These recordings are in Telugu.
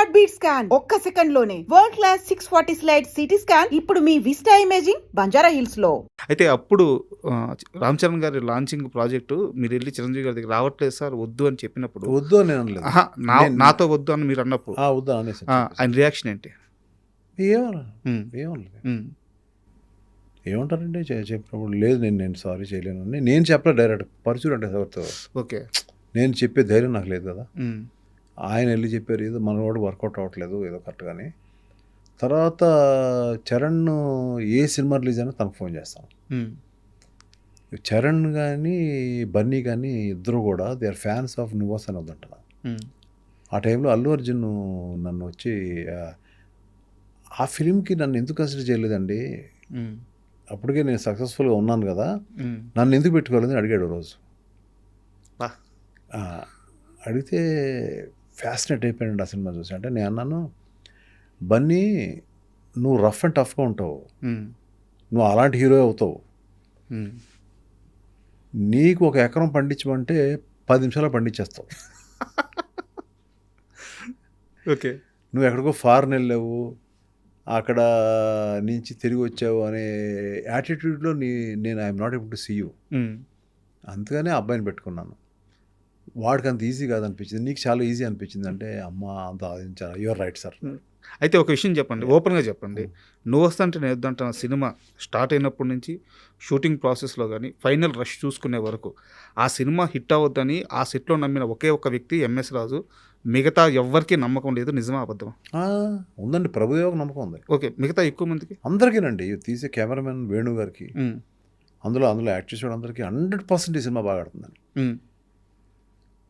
హార్ట్ బీట్ స్కాన్ ఒక్క సెకండ్ లోనే world class 640 slide CT scan ఇప్పుడు మీ విస్టా ఇమేజింగ్ బంజారా హిల్స్ లో. అయితే అప్పుడు రామ్ చరణ్ గారి లాంచింగ్ ప్రాజెక్టు మీరు వెళ్ళి చిరంజీవి గారి దగ్గర రావట్లేదు సార్ వద్దు అని చెప్పినప్పుడు, వద్దు అని నేను అనలేదు. నాతో వద్దు అని మీరు అన్నప్పుడు వద్దు అనేసి ఆయన రియాక్షన్ ఏంటి? ఏమంటారంటే చెప్పినప్పుడు లేదు నేను సారీ చేయలేను అని నేను చెప్పలే డైరెక్ట్. పరచుడు అంటే ఎవరితో ఓకే నేను చెప్పే ధైర్యం నాకు లేదు కదా. ఆయన వెళ్ళి చెప్పారు ఏదో మనవాడు వర్కౌట్ అవ్వట్లేదు ఏదో కరెక్ట్గాని. తర్వాత చరణ్ ఏ సినిమా రిలీజ్ అయినా తనకు ఫోన్ చేస్తాను. చరణ్ కానీ బన్నీ కానీ ఇద్దరు కూడా దే ఆర్ ఫ్యాన్స్ ఆఫ్ నువాస్ అని వద్దంటాను. ఆ టైంలో అల్లు అర్జున్ నన్ను వచ్చి ఆ ఫిలింకి నన్ను ఎందుకు కన్సిడర్ చేయలేదండి, అప్పటికే నేను సక్సెస్ఫుల్గా ఉన్నాను కదా, నన్ను ఎందుకు పెట్టుకోలేదని అడిగాడు రోజు. అడిగితే ఫ్యాసినేట్ అయిపోయాడు ఆ సినిమా చూసి. అంటే నేను అన్నాను, బన్నీ నువ్వు రఫ్ అండ్ టఫ్గా ఉంటావు, నువ్వు అలాంటి హీరో అవుతావు, నీకు 1 ఎకరం పండించమంటే 10 నిమిషాలు పండించేస్తావు. ఓకే నువ్వు ఎక్కడికో ఫారెన్ వెళ్ళావు, అక్కడ నుంచి తిరిగి వచ్చావు అనే యాటిట్యూడ్లో నేను I'm not able to see you. అందుకనే అబ్బాయిని పెట్టుకున్నాను. వాడికి అంత ఈజీ కాదనిపించింది, నీకు చాలా ఈజీ అనిపించింది. అంటే అమ్మ అంత ఆలోచించాను. Your right sir. అయితే ఒక విషయం చెప్పండి, ఓపెన్గా చెప్పండి, నువ్వు వస్తుంటే నేను వద్దంటున్న సినిమా స్టార్ట్ అయినప్పటి నుంచి షూటింగ్ ప్రాసెస్లో కానీ ఫైనల్ రష్ చూసుకునే వరకు ఆ సినిమా హిట్ అవ్వద్దని ఆ సెట్లో నమ్మిన ఒకే ఒక్క వ్యక్తి ఎంఎస్ రాజు, మిగతా ఎవ్వరికీ నమ్మకం లేదు. నిజమా అబద్ధం? ఉందండి, ప్రభుదేవకు నమ్మకం ఉంది. ఓకే, మిగతా ఎక్కువ మందికి అందరికీనండి. తీసే కెమెరామెన్ వేణు గారికి, అందులో యాక్ట్ చేసేవాడు అందరికీ 100% ఈ సినిమా బాగా ఆడుతుందండి.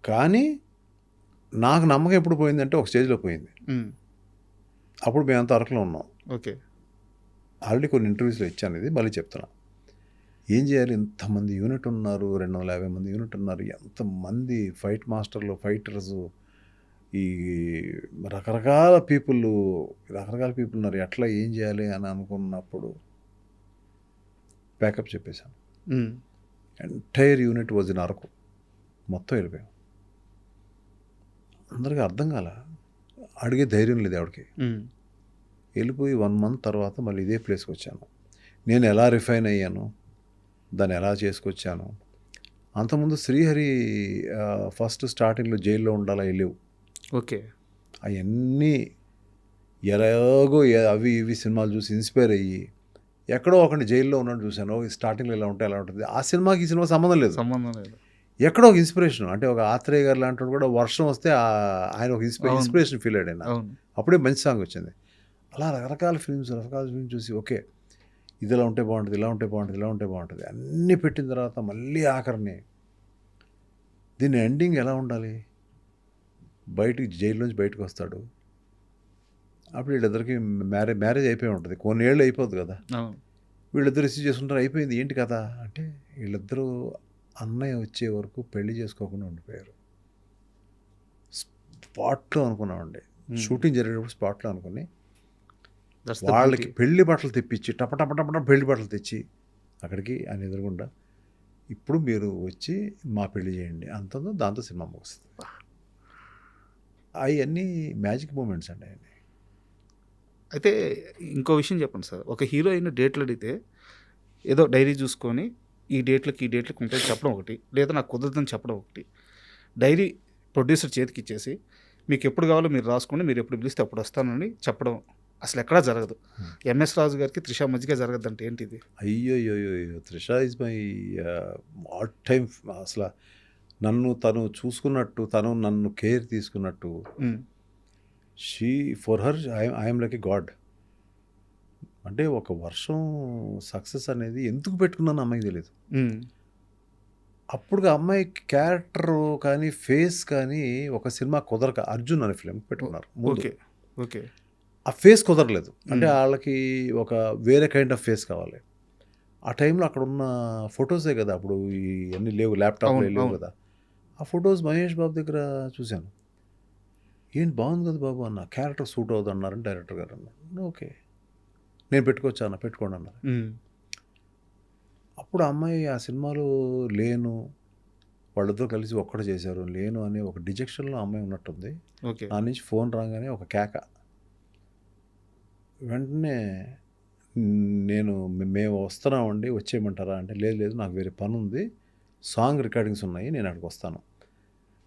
కానీ నాకు నమ్మకం ఎప్పుడు పోయిందంటే ఒక స్టేజ్లో పోయింది. అప్పుడు మేమంతా అరకులో ఉన్నాం. ఓకే, ఆల్రెడీ కొన్ని ఇంటర్వ్యూస్లో ఇచ్చాను, ఇది మళ్ళీ చెప్తున్నా. ఏం చేయాలి, ఇంతమంది యూనిట్ ఉన్నారు, 250 మంది యూనిట్ ఉన్నారు, ఎంతమంది ఫైట్ మాస్టర్లు, ఫైటర్స్, ఈ రకరకాల పీపుల్ ఉన్నారు, ఎట్లా ఏం చేయాలి అని అనుకున్నప్పుడు ప్యాకప్ చెప్పేశాను. Entire unit was in Araku, మొత్తం వెళ్ళిపోయాం. అందరికీ అర్థం కాల, అడిగే ధైర్యం లేదు ఆవిడకి. వెళ్ళిపోయి 1 month తర్వాత మళ్ళీ ఇదే ప్లేస్కి వచ్చాను. నేను ఎలా రిఫైన్ అయ్యాను, దాన్ని ఎలా చేసుకొచ్చాను. అంతకుముందు శ్రీహరి ఫస్ట్ స్టార్టింగ్లో జైల్లో ఉండాలా వెళ్ళేవు. ఓకే, అవన్నీ ఎలాగో అవి ఇవి సినిమాలు చూసి ఇన్స్పైర్ అయ్యి ఎక్కడో ఒకటి జైల్లో ఉన్నట్టు చూశాను. స్టార్టింగ్లో ఎలా ఉంటే ఎలా ఉంటుంది. ఆ సినిమాకి ఈ సినిమా సంబంధం లేదు. ఎక్కడో ఒక ఇన్స్పిరేషన్. అంటే ఒక ఆత్రేయ గారు లాంటి కూడా వర్షం వస్తే ఆయన ఒక ఇన్స్పిరేషన్ ఫీల్ అయ్యాడు. అప్పుడే మంచి సాంగ్ వచ్చింది. అలా రకరకాల ఫిల్మ్స్ చూసి ఓకే ఇది ఇలా ఉంటే బాగుంటుంది, ఇలా ఉంటే బాగుంటుంది, ఇలా ఉంటే బాగుంటుంది అన్నీ పెట్టిన తర్వాత మళ్ళీ ఆఖరిని దీని ఎండింగ్ ఎలా ఉండాలి, జైల్లోంచి బయటకు వస్తాడు, అప్పుడు వీళ్ళిద్దరికి మ్యారేజ్ అయిపోయి ఉంటుంది, కొన్ని ఏళ్ళు అయిపోద్ది కదా, వీళ్ళిద్దరు రిసీవ్ చేసుకుంటారు, అయిపోయింది ఏంటి కదా అంటే వీళ్ళిద్దరూ అన్నయ్య వచ్చే వరకు పెళ్లి చేసుకోకుండా ఉండిపోయారు. స్పాట్లో అనుకున్నామండి, షూటింగ్ జరిగేటప్పుడు స్పాట్లో అనుకుని వాళ్ళకి పెళ్లి బట్టలు తెప్పించి టపటపటపట పెళ్లి బట్టలు తెచ్చి అక్కడికి ఆయన ఎదురుగుండా ఇప్పుడు మీరు వచ్చి మా పెళ్లి చేయండి అంటుందో దాంతో సినిమా ముగుస్తుంది. అవన్నీ మ్యాజిక్ మూమెంట్స్ అండి ఆయన. అయితే ఇంకో విషయం చెప్పండి సార్, ఒక హీరోయిన్ డేట్లు అడిగితే ఏదో డైరీ చూసుకొని ఈ డేట్లకి ఉంటుంది చెప్పడం ఒకటి, లేదా నాకు కుదరదని చెప్పడం ఒకటి, డైరీ ప్రొడ్యూసర్ చేతికి ఇచ్చేసి మీకు ఎప్పుడు కావాలో మీరు రాసుకోండి, మీరు ఎప్పుడు పిలిస్తే అప్పుడు వస్తానని చెప్పడం అసలు ఎక్కడా జరగదు. ఎంఎస్ రాజు గారికి త్రిష మధ్యగా జరగదు అంటే ఏంటిది? అయ్యో Trisha is my all time. అసలు తను చూసుకున్నట్టు, తను నన్ను కేర్ తీసుకున్నట్టు, for her I'm like a God. అంటే ఒక వర్షం సక్సెస్ అనేది ఎందుకు పెట్టుకున్నాను అమ్మాయికి తెలియదు. అప్పుడు అమ్మాయి క్యారెక్టర్ కానీ ఫేస్ కానీ ఒక సినిమా కుదరక అర్జున్ అనే ఫిలిం పెట్టుకున్నారు. ఓకే, ఆ ఫేస్ కుదరలేదు. అంటే వాళ్ళకి ఒక వేరే కైండ్ ఆఫ్ ఫేస్ కావాలి. ఆ టైంలో అక్కడ ఉన్న ఫొటోసే కదా, అప్పుడు ఇవన్నీ లేవు, ల్యాప్టాప్లో లేవు కదా. ఆ ఫొటోస్ మహేష్ బాబు దగ్గర చూశాను. ఏంటి బాగుంది కదా బాబు అన్న, క్యారెక్టర్ సూట్ అవుతుంది అన్నారని డైరెక్టర్ గారు అన్నారు. ఓకే నేను పెట్టుకోవచ్చా అన్న, పెట్టుకోండి అన్నారు. అప్పుడు అమ్మాయి ఆ సినిమాలో లేను వాళ్ళిద్దరూ కలిసి ఒక్కటి చేశారు. లేను అనే ఒక డిజెక్షన్లో అమ్మాయి ఉన్నట్టుంది. ఓకే. నా నుంచి ఫోన్ రాగానే ఒక కేక. వెంటనే నేను మేము వస్తున్నామండి వచ్చేయమంటారా అంటే, లేదు లేదు నాకు వేరే పని ఉంది, సాంగ్ రికార్డింగ్స్ ఉన్నాయి, నేను అక్కడికి వస్తాను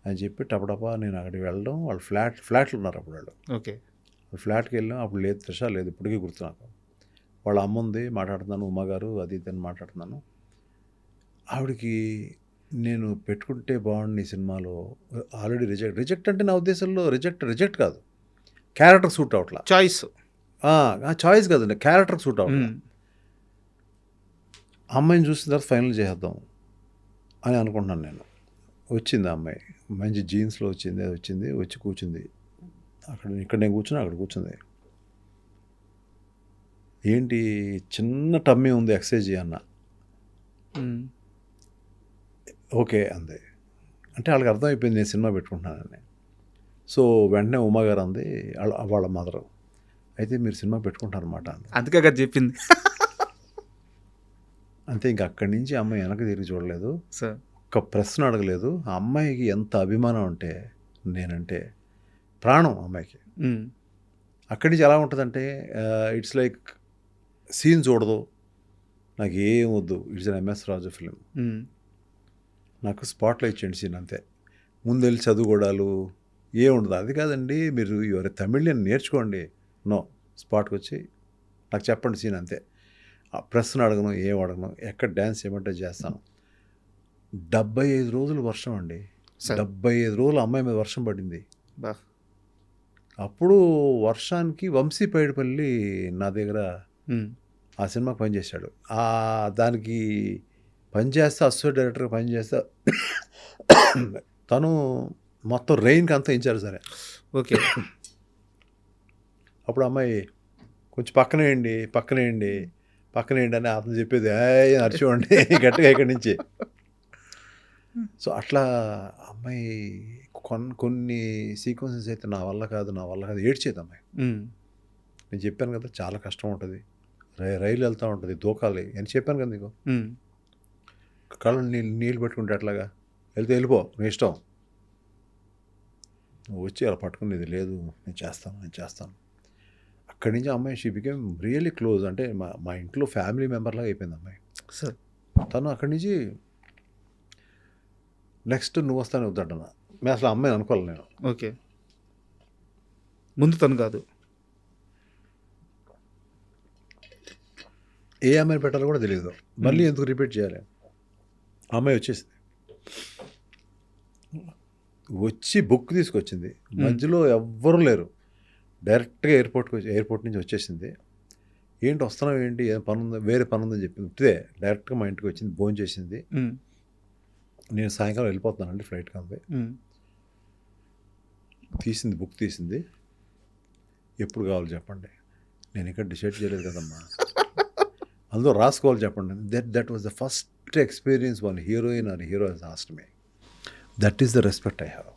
అని చెప్పి టపటపా నేను అక్కడికి వెళ్ళడం. వాళ్ళు ఫ్లాట్లు ఉన్నారు అప్పుడు వాళ్ళు. ఓకే. ఫ్లాట్కి వెళ్ళాం. అప్పుడు లేదు త్రిష లేదు, ఇప్పటికీ గుర్తు నాకు. వాళ్ళ అమ్మ ఉంది, మాట్లాడుతున్నాను, ఉమ్మగారు అది ఇది అని మాట్లాడుతున్నాను. ఆవిడకి నేను పెట్టుకుంటే బాగుండు ఈ సినిమాలో, ఆల్రెడీ రిజెక్ట్ అంటే నా ఉద్దేశంలో రిజెక్ట్ కాదు, క్యారెక్టర్ సూట్ అవట్లా. చాయిస్. చాయిస్ కాదండి, క్యారెక్టర్ సూట్ అవట్లా. అమ్మాయిని చూసిన తర్వాత ఫైనల్ చేద్దాం అని అనుకుంటున్నాను నేను. వచ్చింది ఆ అమ్మాయి, మంచి జీన్స్లో వచ్చింది, అది వచ్చింది, వచ్చి కూర్చుంది ఇక్కడ నేను కూర్చున్నా, అక్కడ కూర్చుంది. ఏంటి చిన్న టమ్మీ ఉంది, ఎక్సర్సైజ్ అన్న. ఓకే అంది. అంటే వాళ్ళకి అర్థమైపోయింది నేను సినిమా పెట్టుకుంటున్నానని. సో వెంటనే ఉమాగారు అంది, వాళ్ళ మదరు, అయితే మీరు సినిమా పెట్టుకుంటారన్నమాట అంది. అందుకే కదా చెప్పింది. అంతే, ఇంక అక్కడి నుంచి అమ్మాయి వెనక్కి తిరిగి చూడలేదు, సార్ ఒక ప్రశ్న అడగలేదు. ఆ అమ్మాయికి ఎంత అభిమానం అంటే, నేనంటే ప్రాణం అమ్మాయికి. అక్కడి నుంచి ఎలా ఉంటుందంటే, ఇట్స్ లైక్ సీన్ చూడదు, నాకు ఏం వద్దు, it's an MS Raju film, నాకు స్పాట్లో ఇచ్చేయండి సీన్ అంతే, ముందెళ్ళి చదువుకోవడాలు ఏ ఉండదు. అది కాదండి, మీరు ఎవరి తమిళని నేర్చుకోండి, నో, స్పాట్కి వచ్చి నాకు చెప్పండి సీన్ అంతే. ఆ ప్రశ్న అడగను, ఏం అడగను, ఎక్కడ డ్యాన్స్ చేయమంటే చేస్తాను. 75 రోజులు వర్షం అండి, 75 రోజులు అమ్మాయి మీద వర్షం పడింది. అప్పుడు వర్షానికి వంశీ పైడిపల్లి నా దగ్గర ఆ సినిమాకి పనిచేశాడు. దానికి పనిచేస్తే అసోసియేట్ డైరెక్టర్గా పనిచేస్తే తను మొత్తం రెయిన్కి అంతా ఇచ్చారు సరే. ఓకే. అప్పుడు అమ్మాయి కొంచెం పక్కనేయండి అని అతను చెప్పేది అరిచివ్వండి గట్టిగా ఇక్కడి నుంచి. సో అట్లా అమ్మాయి కొన్ని సీక్వెన్సెస్ అయితే నా వల్ల కాదు ఏడ్చేది అమ్మాయి. నేను చెప్పాను కదా చాలా కష్టం ఉంటుంది, రైలు వెళ్తూ ఉంటుంది, దూకాలి అని చెప్పాను కదా నీకు. కళ్ళు నీళ్ళు పెట్టుకుంటే అట్లాగా వెళ్ళిపో, నీ ఇష్టం, నువ్వు వచ్చి అలా పట్టుకునేది లేదు, నేను చేస్తాను. అక్కడి నుంచి అమ్మాయి షీ బికేమ్ రియల్లీ క్లోజ్. అంటే మా ఇంట్లో ఫ్యామిలీ మెంబర్లాగా అయిపోయింది అమ్మాయి. సార్ తను అక్కడి నుంచి నెక్స్ట్ నువ్వు వస్తానే వద్దన్నా, నేను అసలు అమ్మాయి అనుకోవాలి నేను. ఓకే. ముందు తను కాదు, ఏ అమ్మాయిని పెట్టాలో కూడా తెలియదు, మళ్ళీ ఎందుకు రిపీట్ చేయాలి. అమ్మాయి వచ్చి బుక్ తీసుకొచ్చింది, మధ్యలో ఎవ్వరూ లేరు, డైరెక్ట్గా ఎయిర్పోర్ట్ నుంచి వచ్చేసింది. ఏంటి వస్తున్నావు ఏంటి, ఏం పని ఉందా, వేరే పని ఉందని చెప్పింది. ఇదే డైరెక్ట్గా మా ఇంటికి వచ్చింది, భోజనం చేసింది. నేను సాయంకాలం వెళ్ళిపోతున్నానండి ఫ్లైట్కి అంది. బుక్ తీసింది, ఎప్పుడు కావాలి చెప్పండి, నేను ఇక్కడ డిసైడ్ చేయలేదు కదమ్మా, అందులో రాసుకోవాలి చెప్పండి. That was the first experience one heroine or hero has asked me. That is the respect I have.